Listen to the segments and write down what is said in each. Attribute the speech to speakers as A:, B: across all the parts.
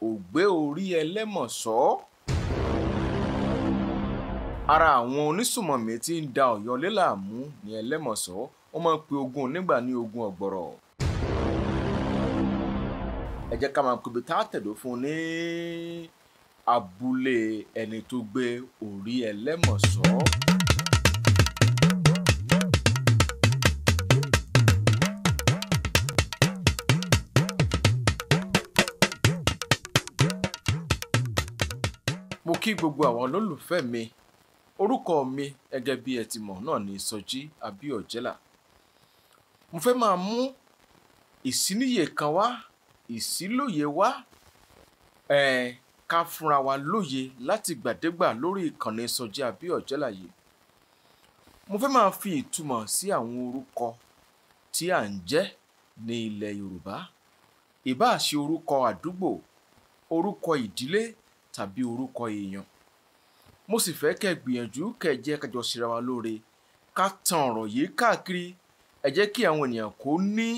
A: ògbé orí ẹlẹ́mọ̀ṣọ́. Ara àwọn onísùmọ̀mí tí ń da Ọ̀yọ́lé láàmú ní ẹlẹ́mọ̀ṣọ́, wọ́n máa ń pe ogun nígbà ní ogun ọ̀gbọ̀rọ̀. Ẹ jẹ́ ká máa pe ibi tá a tẹ̀dó fún ní abúlé ẹni tó gbé orí ẹlẹ́mọ̀ṣọ́. Mo kí gbogbo àwọn olólùfẹ́ mi. Orúkọ mi gẹ́gẹ́ bí ẹ ti mọ̀ náà ni Sọjí Abíọ́jẹ́là. Mo fẹ́ máa mú ìsíníyè kan wá, ìsílóye wá, ká fúnra wa lóye láti gbàdégbà lórí ìkànnì Sọjí Abíọ́jẹ́là yìí. Mo fẹ́ máa fi ìtumọ̀ sí àwọn orúkọ tí à ń jẹ́ ní ilẹ̀ Yorùbá. Ìbáà ṣe orúkọ àdúgbò, orúkọ ìdílé tàbí orúkọ èèyàn. Mo sì fẹ́ kẹ́ gbìyànjú kẹ́ jẹ́ ká jọ ṣera wa lóore, ká tan ọ̀rọ̀ yìí káàkiri. Ẹ jẹ́ kí àwọn ènìyàn kó ní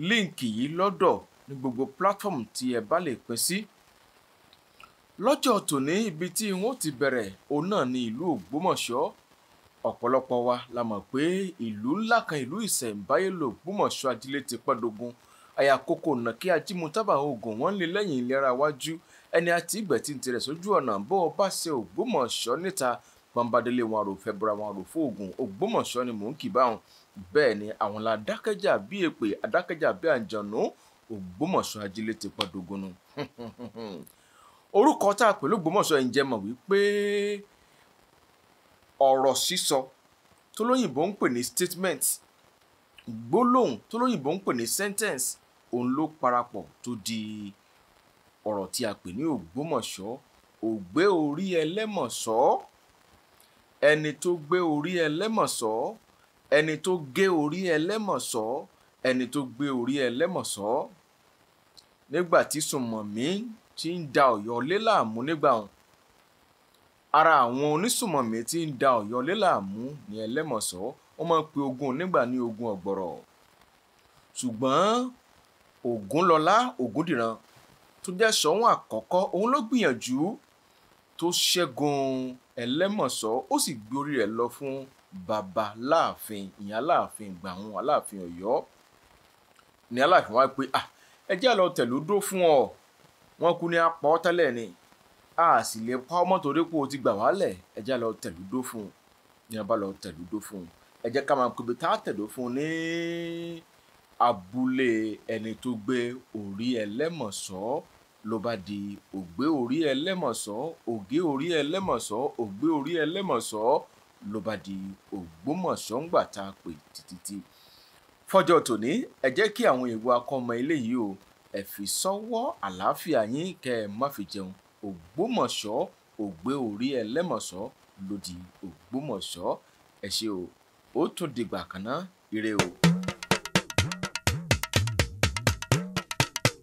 A: líǹkì yìí lọ́dọ̀ ní gbogbo platform tí ẹ bá lè pín sí. Lọ́jọ́ tòní ibi tí wọ́n ti bẹ̀rẹ̀ òun náà ní ìlú Ògbómọ̀ṣọ́. Ọ̀pọ̀lọpọ̀ wa la mọ̀ pé ìlú ńlá kan, ìlú ìṣẹ̀ǹbáyé l'Ògbómọ̀ṣọ́ ajílẹ̀ ti pẹ́ dogun. Àyà kókó nà kí ajímútábà ogun wọ́n lé lẹ́yìn ìlera wájú. Ẹni àti ìgbẹ́ tí ń tirẹ̀ sójú ọ̀nà bó o bá ṣe Ògbómọ̀ṣọ́ níta pọ́nbádélé wọn àrò fẹ́ bọ́ra wọn àrò fún ogun. Ògbómọ̀ṣọ́ ni mò ń kì báwọn. Bẹ́ẹ̀ ni àwọn adákẹ́jà bí èpè, adákẹ́jà bí àǹjọ̀nú. Ògbómọ̀ṣọ́ ajílẹ̀ ti pẹ́ dogun nù. Orúkọ tá a pè l'Ògbómọ̀ṣọ́ ẹ̀ ń jẹ́ mọ̀ wípé ọ̀rọ̀ sísọ tó lóyìnbó ń pè ní statement, gbólóhùn tó lóyìnbó ń pè ní sentence, òun ló parapọ̀ tó di ọ̀rọ̀ tí a pè ní Ògbómọ̀ṣọ́. Ògbé orí ẹlẹ́mọ̀ṣọ́, ẹni tó gbé orí ẹlẹ́mọ̀ṣọ́, ẹni tó gé orí ẹlẹ́mọ̀ṣọ́, ẹni tó gbé orí ẹlẹ́mọ̀ṣọ́. Nígbà tí sùmọ̀mí tí ń da Ọ̀yọ́lé láàmú nígbà wọn, ara àwọn onísùmọ̀mí tí ń da Ọ̀yọ́lé láàmú ní ẹlẹ́mọ̀ṣọ́, wọ́n máa ń pe ogun nígbà ní ogun ọ̀gbọ̀rọ̀. Ṣùgbọ́n Ògúnlọlá Ògúndìran tó jẹ́ Ṣọ̀ún àkọ́kọ́, òun ló gbìyànjú tó ṣẹ́gun ẹlẹ́mọ̀ṣọ́, ó sì gbé orí rẹ̀ lọ fún baba láàfin, ìyẹn Aláàfin ìgbà wọn, Aláàfin Ọ̀yọ́. Ní Aláàfin wá pé ẹ jẹ́ lọ tẹ̀lúdó fún ọ. Wọ́n kú ní apá ọ́ tẹ́lẹ̀ ni, a sì lè pa ọmọ torí pé o ti gbà wálẹ̀. Ẹ jẹ́ lọ tẹ̀lúdó fún un. Ní a bá lọ tẹ̀lúdó fún un, ẹ jẹ́ ká máa kóbi tá a tẹ̀dó fún un ní abúlé ẹni tó gbé orí ẹlẹ́mọ̀ṣọ́. Ló bá di ògbé orí ẹlẹ́mọ̀ṣọ́, ògé orí ẹlẹ́mọ̀ṣọ́, ògbé orí ẹlẹ́mọ̀ṣọ́. Ló bá di Ògbómọ̀ṣọ́ ńgbà tá a pè títí. Fọ́jọ́ tòní ẹ jẹ́ kí àwọn èèwọ̀ akọ́mọ ilé yìí o, ẹ fi sọ́wọ́ àlàáfíà yín kẹ́ ẹ má fi jẹun. Ògbómọ̀ṣọ́, ògbé orí ẹlẹ́mọ̀ṣọ́ ló di Ògbómọ̀ṣọ́. Ẹ ṣé o, ó tún dìgbà kan náà, ire o.